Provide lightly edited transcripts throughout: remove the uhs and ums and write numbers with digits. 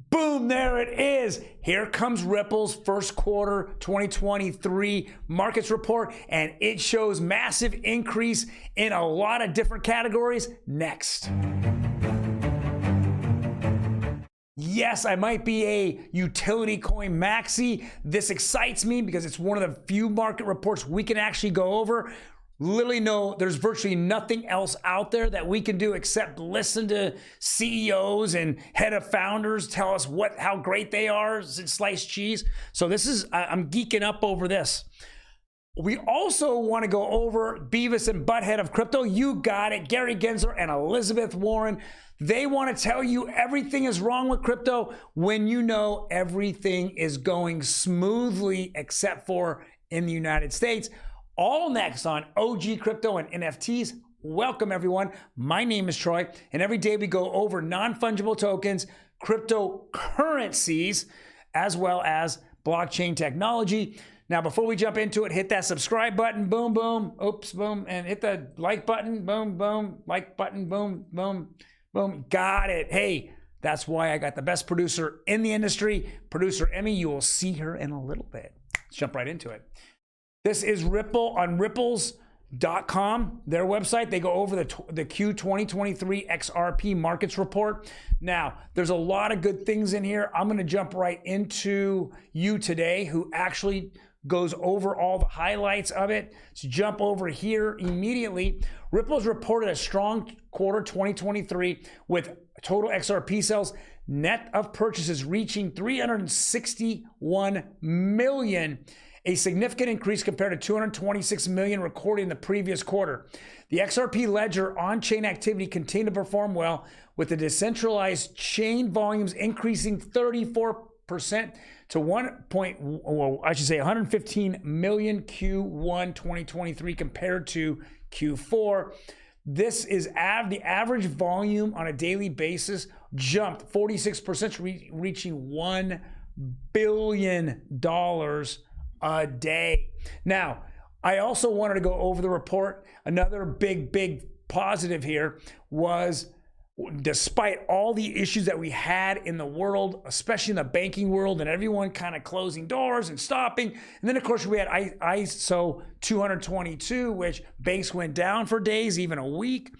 Boom, there it is. Here comes Ripple's first quarter 2023 markets report, and it shows massive increase in a lot of different categories. Next. Yes, I might be a utility coin maxi. This excites me because it's one of the few market reports we can actually go over. Literally there's virtually nothing else out there that we can do except listen to CEOs and head of founders tell us how great they are, sliced cheese. So I'm geeking up over this. We also want to go over Beavis and Butthead of crypto. You got it. Gary Gensler and Elizabeth Warren. They want to tell you everything is wrong with crypto when you know everything is going smoothly except for in the United States. All next on OG Crypto and NFTs. Welcome everyone. My name is Troy, and every day we go over non-fungible tokens, cryptocurrencies, as well as blockchain technology. Now, before we jump into it, hit that subscribe button, boom, boom, oops, boom, and hit the like button, boom, boom, like button, boom, boom, boom. Got it. Hey, that's why I got the best producer in the industry, producer Emi. You will see her in a little bit. Let's jump right into it. This is Ripple on ripples.com, their website. They go over the Q 2023 XRP markets report. Now, there's a lot of good things in here. I'm going to jump right into You Today, who actually goes over all the highlights of it. So jump over here immediately. Ripple's reported a strong quarter 2023 with total XRP sales net of purchases reaching 361 million. A significant increase compared to 226 million recorded in the previous quarter. The XRP ledger on-chain activity continued to perform well, with the decentralized chain volumes increasing 34% to 115 million Q1 2023 compared to Q4. This is the average volume on a daily basis jumped 46%, reaching $1 billion a day. Now, I also wanted to go over the report. Another big positive here was, despite all the issues that we had in the world, especially in the banking world, and everyone kind of closing doors and stopping, and then of course we had ISO 222, which banks went down for days, even a week.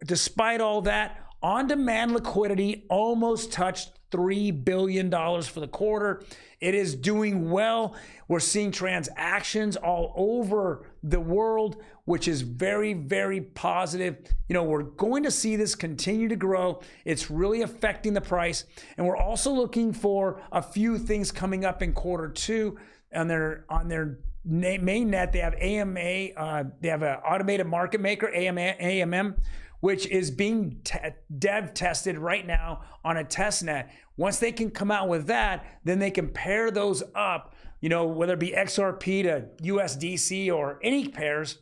Despite all that, on-demand liquidity almost touched $3 billion for the quarter. It is doing well. We're seeing transactions all over the world, which is very positive. We're going to see this continue to grow. It's really affecting the price. And we're also looking for a few things coming up in quarter two. On their main net, they have AMA, they have an automated market maker, AMM, which is being dev tested right now on a test net. Once they can come out with that, then they can pair those up, whether it be XRP to USDC or any pairs,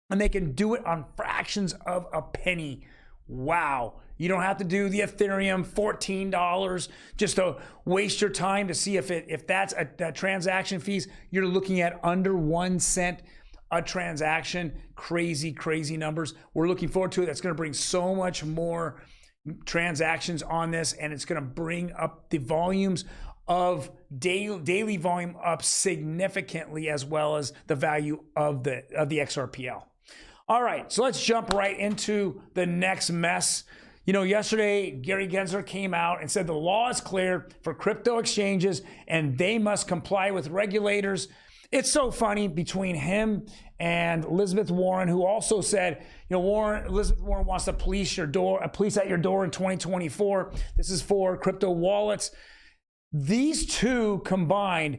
and they can do it on fractions of a penny. Wow. You don't have to do the Ethereum $14 just to waste your time to see if that's a transaction fees. You're looking at under 1 cent a transaction. Crazy numbers. We're looking forward to it. That's going to bring so much more transactions on this, and it's going to bring up the volumes of daily volume up significantly, as well as the value of the XRPL. All right, so let's jump right into the next mess. Yesterday, Gary Gensler came out and said the law is clear for crypto exchanges and they must comply with regulators. It's so funny between him and Elizabeth Warren, who also said, Elizabeth Warren wants to police at your door in 2024. This is for crypto wallets. These two combined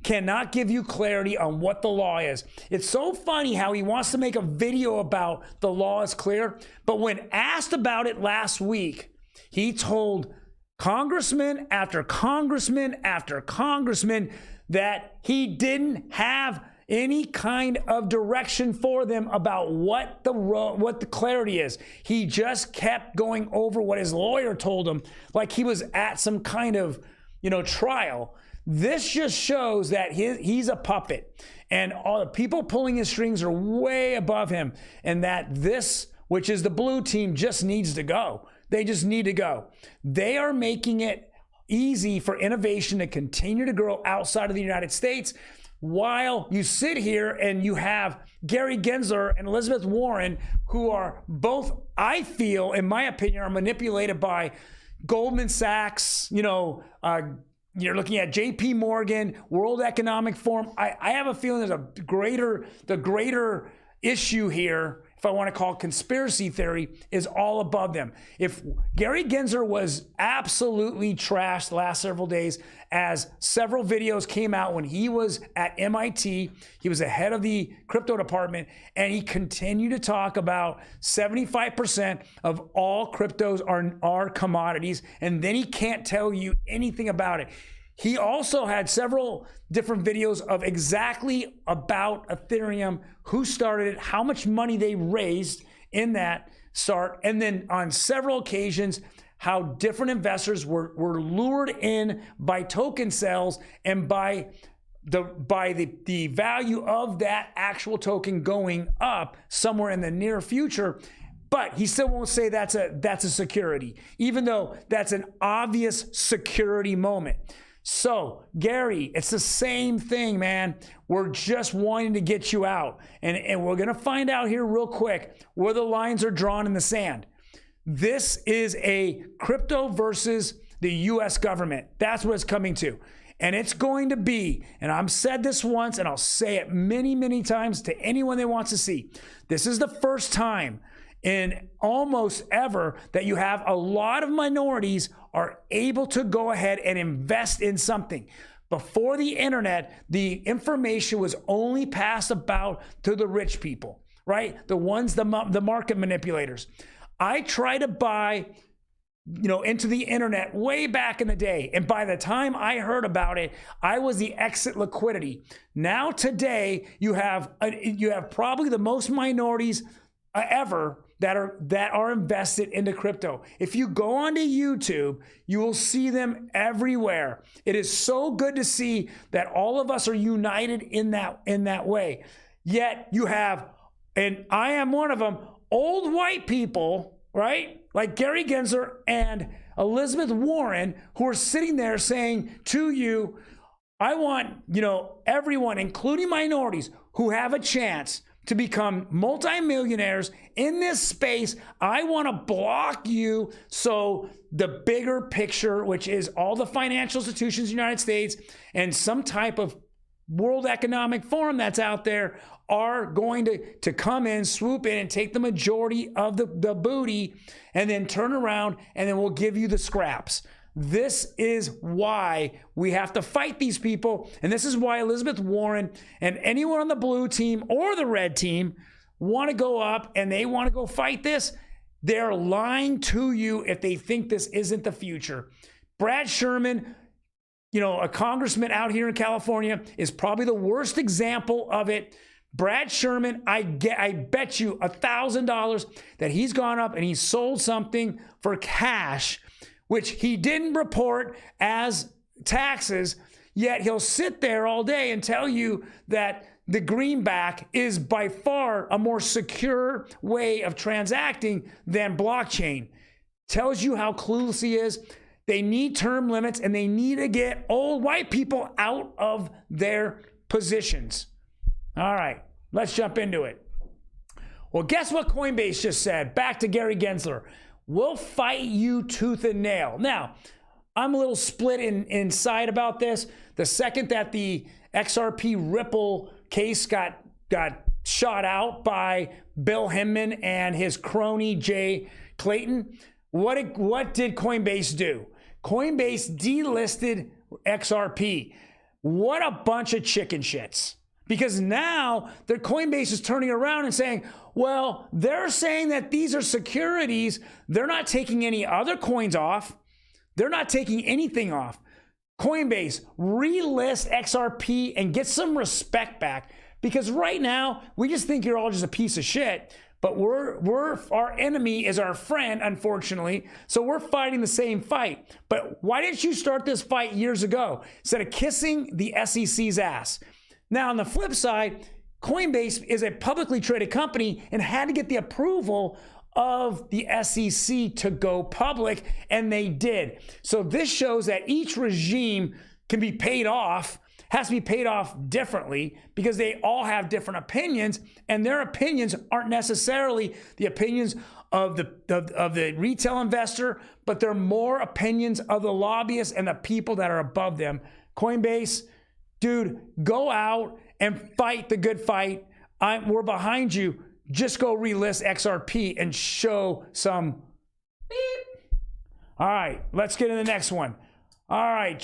cannot give you clarity on what the law is. It's so funny how he wants to make a video about the law is clear, but when asked about it last week, he told congressman after congressman after congressman that he didn't have any kind of direction for them about what the clarity is. He just kept going over what his lawyer told him, like he was at some kind of trial. This just shows that he's a puppet, and all the people pulling his strings are way above him, and that this, which is the blue team, just needs to go. They just need to go. They are making it easy for innovation to continue to grow outside of the United States, while you sit here and you have Gary Gensler and Elizabeth Warren, who are both, I feel, in my opinion, are manipulated by Goldman Sachs. You're looking at JP Morgan, World Economic Forum. I have a feeling there's the greater issue here, if I want to call it conspiracy theory, is all above them. If Gary Gensler was absolutely trashed the last several days, as several videos came out when he was at MIT, he was the head of the crypto department, and he continued to talk about 75% of all cryptos are commodities, and then he can't tell you anything about it. He also had several different videos of exactly about Ethereum, who started it, how much money they raised in that start, and then on several occasions, how different investors were lured in by token sales and by the value of that actual token going up somewhere in the near future. But he still won't say that's a security, even though that's an obvious security moment. So, Gary, it's the same thing, man. We're just wanting to get you out. And we're going to find out here real quick where the lines are drawn in the sand. This is a crypto versus the US government. That's what it's coming to. And it's going to be, and I've said this once, and I'll say it many, many times to anyone that wants to see. This is the first time in almost ever that you have a lot of minorities are able to go ahead and invest in something. Before the internet, the information was only passed about to the rich people, right? The ones, the market manipulators. I try to buy, into the internet way back in the day. And by the time I heard about it, I was the exit liquidity. Now today, you have probably the most minorities ever that are invested into crypto. If you go onto YouTube, you will see them everywhere. It is so good to see that all of us are united in that way. Yet you have, and I am one of them, old white people, right? Like Gary Gensler and Elizabeth Warren, who are sitting there saying to you, I want, everyone, including minorities, who have a chance to become multimillionaires in this space. I want to block you so the bigger picture, which is all the financial institutions in the United States and some type of World Economic Forum that's out there, are going to come in, swoop in, and take the majority of the booty, and then turn around, and then we'll give you the scraps. This is why we have to fight these people. And this is why Elizabeth Warren and anyone on the blue team or the red team want to go up and they want to go fight this. They're lying to you if they think this isn't the future. Brad Sherman, a congressman out here in California, is probably the worst example of it. Brad Sherman, I bet you $1,000 that he's gone up and he sold something for cash, which he didn't report as taxes, yet he'll sit there all day and tell you that the greenback is by far a more secure way of transacting than blockchain. Tells you how clueless he is. They need term limits and they need to get old white people out of their positions. All right, let's jump into it. Well, guess what Coinbase just said? Back to Gary Gensler. We'll fight you tooth and nail. Now, I'm a little split inside about this. The second that the XRP Ripple case got shot out by Bill Hinman and his crony Jay Clayton, what did Coinbase do? Coinbase delisted XRP. What a bunch of chicken shits. Because now their Coinbase is turning around and saying, well, they're saying that these are securities. They're not taking any other coins off. They're not taking anything off. Coinbase, relist XRP and get some respect back. Because right now, we just think you're all just a piece of shit. But our enemy is our friend, unfortunately. So we're fighting the same fight. But why didn't you start this fight years ago instead of kissing the SEC's ass? Now, on the flip side, Coinbase is a publicly traded company and had to get the approval of the SEC to go public, and they did. So this shows that each regime can be paid off, has to be paid off differently because they all have different opinions, and their opinions aren't necessarily the opinions of the retail investor, but they're more opinions of the lobbyists and the people that are above them. Coinbase, dude, go out and fight the good fight. We're behind you. Just go relist XRP and show some beep. All right, let's get to the next one. All right,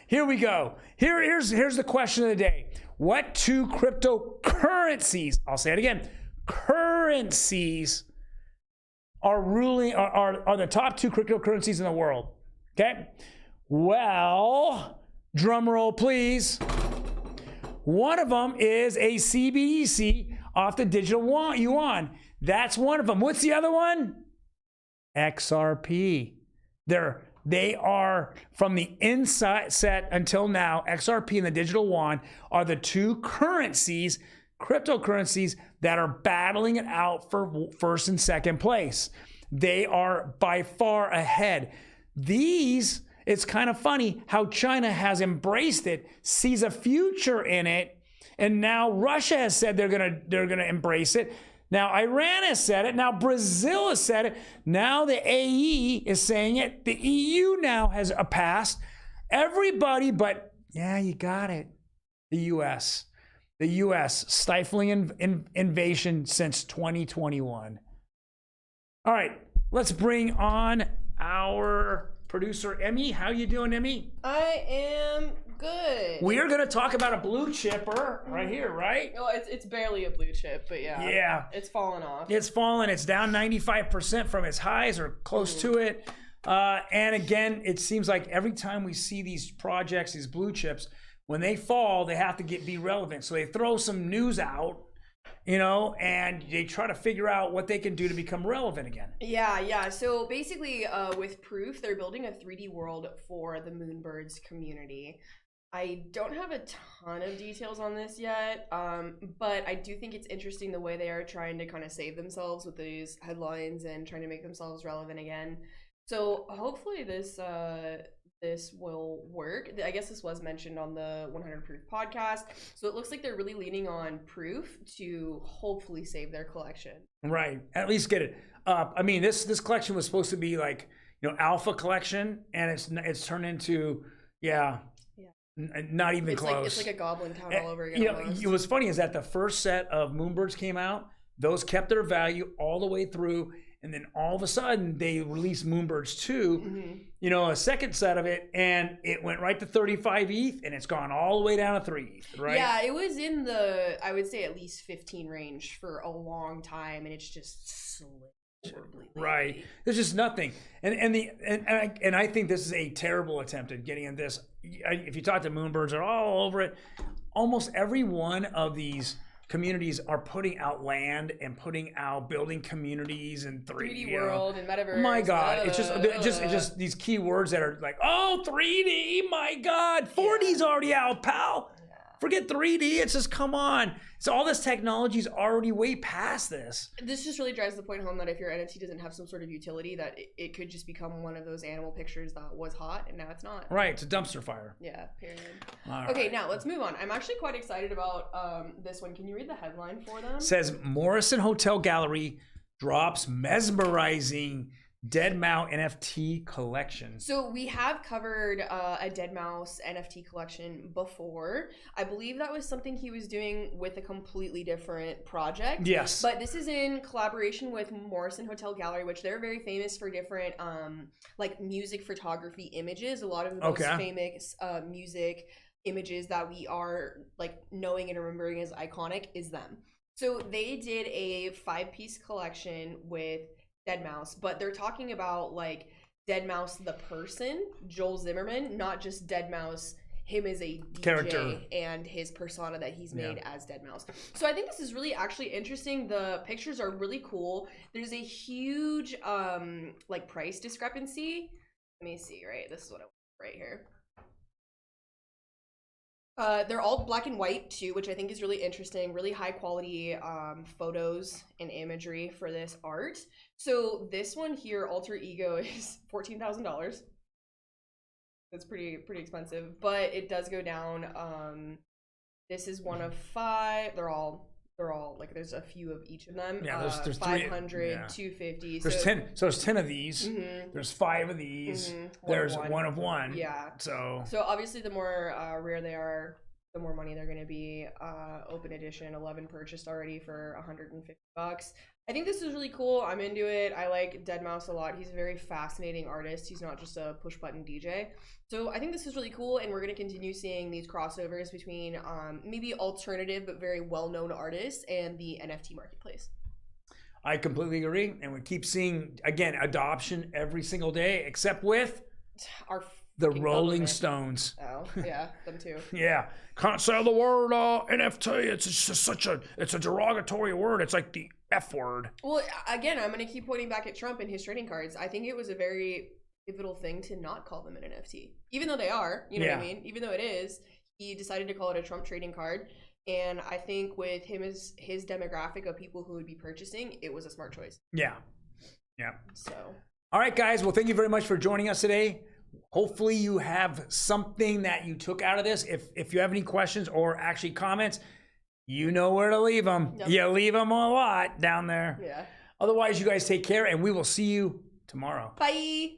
here we go. Here's the question of the day. What two cryptocurrencies, I'll say it again, currencies are the top two cryptocurrencies in the world? Okay. Well, drum roll, please. One of them is a CBDC off the digital yuan. That's one of them. What's the other one? XRP. They are from the inside set until now. XRP and the digital yuan are the two currencies, cryptocurrencies, that are battling it out for first and second place. They are by far ahead. These, it's kind of funny how China has embraced it, sees a future in it, and now Russia has said they're gonna embrace it. Now Iran has said it. Now Brazil has said it. Now the AE is saying it. The EU now has passed. Everybody, but yeah, you got it. The US. The US stifling invasion since 2021. All right, let's bring on our producer, Emi. How you doing, Emi? I am good. We are going to talk about a blue chipper right here, right? Well, it's barely a blue chip, but yeah. Yeah. It's fallen off. It's fallen. It's down 95% from its highs or close to it. And again, it seems like every time we see these projects, these blue chips, when they fall, they have to be relevant. So they throw some news out, and they try to figure out what they can do to become relevant again. Yeah. So basically, with Proof, they're building a 3D world for the Moonbirds community. I don't have a ton of details on this yet, but I do think it's interesting the way they are trying to kind of save themselves with these headlines and trying to make themselves relevant again. So hopefully this will work. I guess this was mentioned on the 100 Proof podcast. So it looks like they're really leaning on Proof to hopefully save their collection. Right. At least get it up. I mean, this collection was supposed to be like, alpha collection, and it's turned into, not even close. It's like a Goblin Town all over again. What's funny is that the first set of Moonbirds came out, those kept their value all the way through, and then all of a sudden they released Moonbirds 2, a second set of it, and it went right to 35 ETH, and it's gone all the way down to 3 ETH, right? Yeah, it was in the, I would say, at least 15 range for a long time, and it's just slipped. Right. There's just nothing. And I think this is a terrible attempt at getting in this. If you talk to Moonbirds, they're all over it. Almost every one of these communities are putting out land and putting out building communities and 3D world and metaverse. My God, it's just these key words that are like, 3D, my God, 4D's already out, pal. Forget 3D. It's just, come on. So all this technology is already way past this. This just really drives the point home that if your NFT doesn't have some sort of utility, that it could just become one of those animal pictures that was hot and now it's not. Right. It's a dumpster fire. Yeah, period. Okay, now let's move on. I'm actually quite excited about this one. Can you read the headline for them? It says Morrison Hotel Gallery drops mesmerizing Dead Mouse NFT collection. So we have covered a Dead Mouse NFT collection before. I believe that was something he was doing with a completely different project. Yes. But this is in collaboration with Morrison Hotel Gallery, which they're very famous for different like music photography images. A lot of the most famous music images that we are like knowing and remembering as iconic is them. So they did a 5-piece collection with Dead Mouse, but they're talking about like Dead Mouse the person, Joel Zimmerman, not just Dead Mouse him as a DJ character and his persona that he's made as Dead Mouse. So I think this is really actually interesting. The pictures are really cool. There's a huge like price discrepancy. Let me see, right? This is what I want right here. They're all black and white too, which I think is really interesting. Really high quality photos and imagery for this art. So this one here, Alter Ego, is $14,000. That's pretty expensive, but it does go down. This is one of 5. They're all like, there's a few of each of them. Yeah, there's 500, 250. There's 10. So there's 10 of these. There's 5 of these. There's one of one. Yeah. So obviously, the more rare they are, the more money they're going to be. Open edition, 11 purchased already for $150. I think this is really cool. I'm into it. I like deadmau5 a lot. He's a very fascinating artist. He's not just a push button DJ. So I think this is really cool, and we're going to continue seeing these crossovers between maybe alternative but very well-known artists and the NFT marketplace. I completely agree, and we keep seeing, again, adoption every single day, except with the Rolling Stones. Oh, yeah, them too. Yeah, can't say the word NFT. It's just it's a derogatory word. It's like the F word. Well, again, I'm going to keep pointing back at Trump and his trading cards. I think it was a very pivotal thing to not call them an NFT, even though they are. You know what I mean? Even though it is, he decided to call it a Trump trading card. And I think with him as his demographic of people who would be purchasing, it was a smart choice. Yeah. So. All right, guys. Well, thank you very much for joining us today. Hopefully you have something that you took out of this. If you have any questions or actually comments, you know where to leave them. Yep. You leave them a lot down there. Yeah. Otherwise, you guys take care, and we will see you tomorrow. Bye.